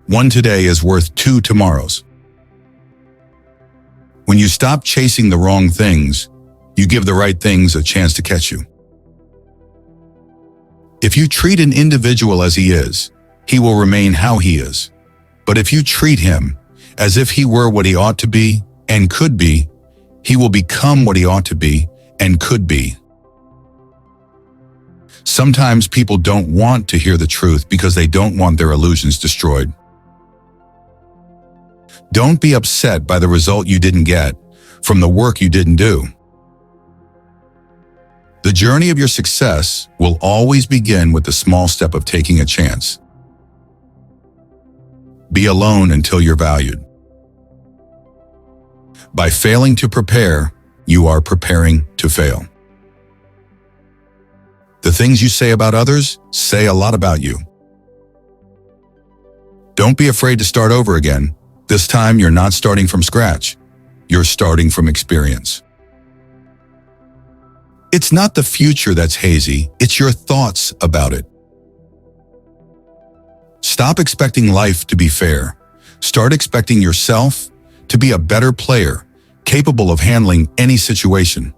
One today is worth two tomorrows. When you stop chasing the wrong things, you give the right things a chance to catch you. If you treat an individual as he is, he will remain how he is. But if you treat him as if he were what he ought to be and could be, he will become what he ought to be and could be. Sometimes people don't want to hear the truth because they don't want their illusions destroyed. Don't be upset by the result you didn't get from the work you didn't do. The journey of your success will always begin with the small step of taking a chance. Be alone until you're valued. By failing to prepare, you are preparing to fail. The things you say about others say a lot about you. Don't be afraid to start over again. This time you're not starting from scratch. You're starting from experience. It's not the future that's hazy, it's your thoughts about it. Stop expecting life to be fair. Start expecting yourself to be a better player, capable of handling any situation.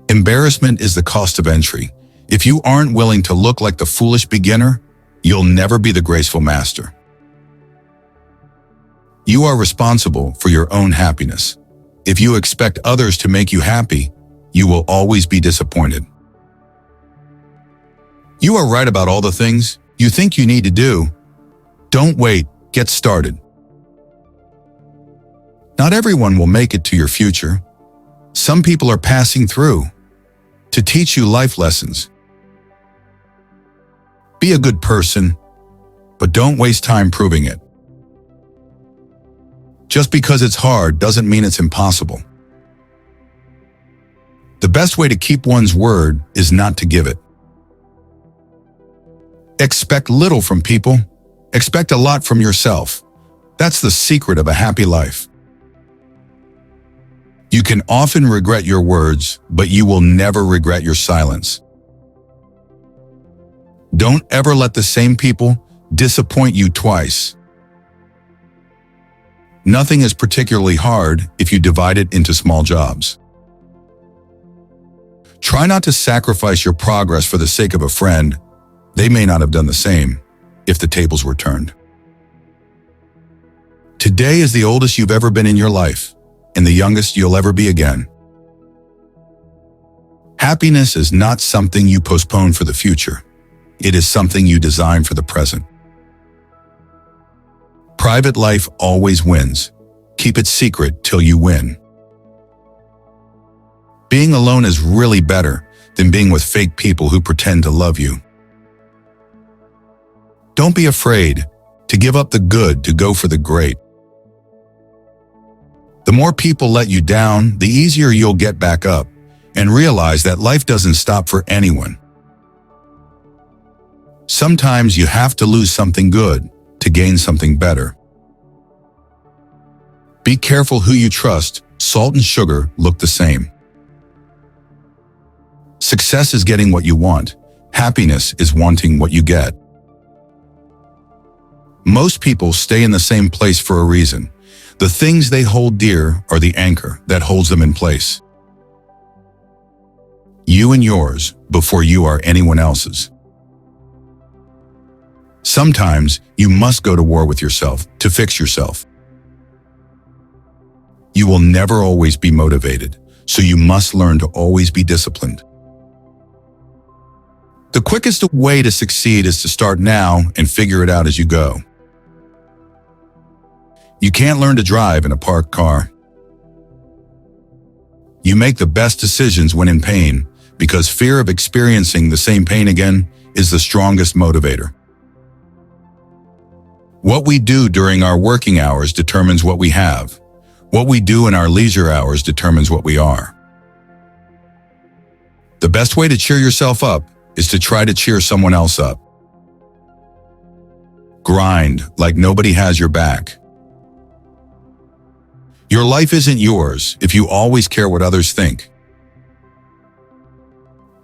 Embarrassment is the cost of entry. If you aren't willing to look like the foolish beginner, you'll never be the graceful master. You are responsible for your own happiness. If you expect others to make you happy, you will always be disappointed. You are right about all the things you think you need to do. Don't wait, get started. Not everyone will make it to your future. Some people are passing through to teach you life lessons. Be a good person, but don't waste time proving it. Just because it's hard doesn't mean it's impossible. The best way to keep one's word is not to give it. Expect little from people. Expect a lot from yourself. That's the secret of a happy life. You can often regret your words, but you will never regret your silence. Don't ever let the same people disappoint you twice. Nothing is particularly hard if you divide it into small jobs. Try not to sacrifice your progress for the sake of a friend. They may not have done the same if the tables were turned. Today is the oldest you've ever been in your life, and the youngest you'll ever be again. Happiness is not something you postpone for the future. It is something you design for the present. Private life always wins. Keep it secret till you win. Being alone is really better than being with fake people who pretend to love you. Don't be afraid to give up the good to go for the great. The more people let you down, the easier you'll get back up and realize that life doesn't stop for anyone. Sometimes you have to lose something good to gain something better. Be careful who you trust. Salt and sugar look the same. Success is getting what you want. Happiness is wanting what you get. Most people stay in the same place for a reason. The things they hold dear are the anchor that holds them in place. You and yours before you are anyone else's. Sometimes you must go to war with yourself to fix yourself. You will never always be motivated, so you must learn to always be disciplined. The quickest way to succeed is to start now and figure it out as you go. You can't learn to drive in a parked car. You make the best decisions when in pain, because fear of experiencing the same pain again is the strongest motivator. What we do during our working hours determines what we have. What we do in our leisure hours determines what we are. The best way to cheer yourself up is to try to cheer someone else up. Grind like nobody has your back. Your life isn't yours if you always care what others think.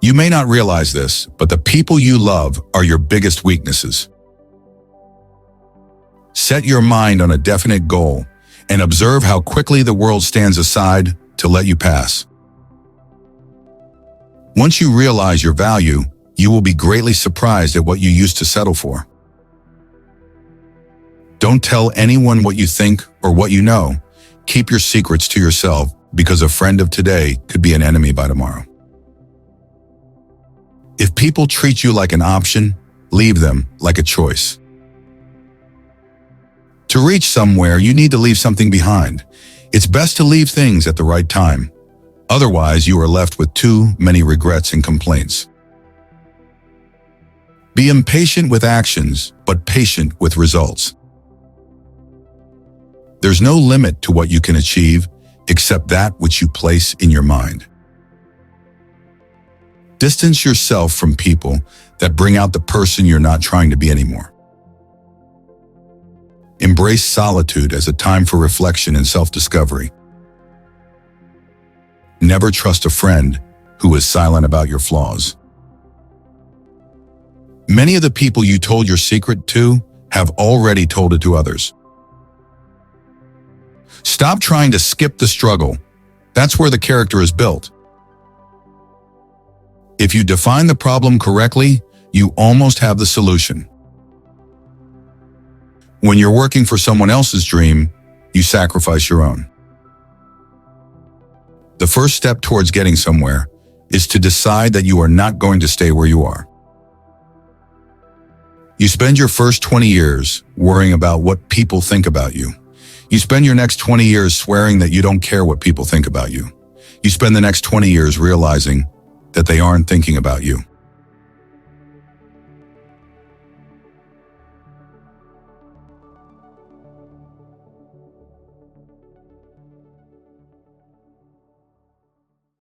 You may not realize this, but the people you love are your biggest weaknesses. Set your mind on a definite goal and observe how quickly the world stands aside to let you pass. Once you realize your value, you will be greatly surprised at what you used to settle for. Don't tell anyone what you think or what you know. Keep your secrets to yourself, because a friend of today could be an enemy by tomorrow. If people treat you like an option, leave them like a choice. To reach somewhere, you need to leave something behind. It's best to leave things at the right time. Otherwise, you are left with too many regrets and complaints. Be impatient with actions, but patient with results. There's no limit to what you can achieve except that which you place in your mind. Distance yourself from people that bring out the person you're not trying to be anymore. Embrace solitude as a time for reflection and self-discovery. Never trust a friend who is silent about your flaws. Many of the people you told your secret to have already told it to others. Stop trying to skip the struggle. That's where the character is built. If you define the problem correctly, you almost have the solution. When you're working for someone else's dream, you sacrifice your own. The first step towards getting somewhere is to decide that you are not going to stay where you are. You spend your first 20 years worrying about what people think about you. You spend your next 20 years swearing that you don't care what people think about you. You spend the next 20 years realizing that they aren't thinking about you.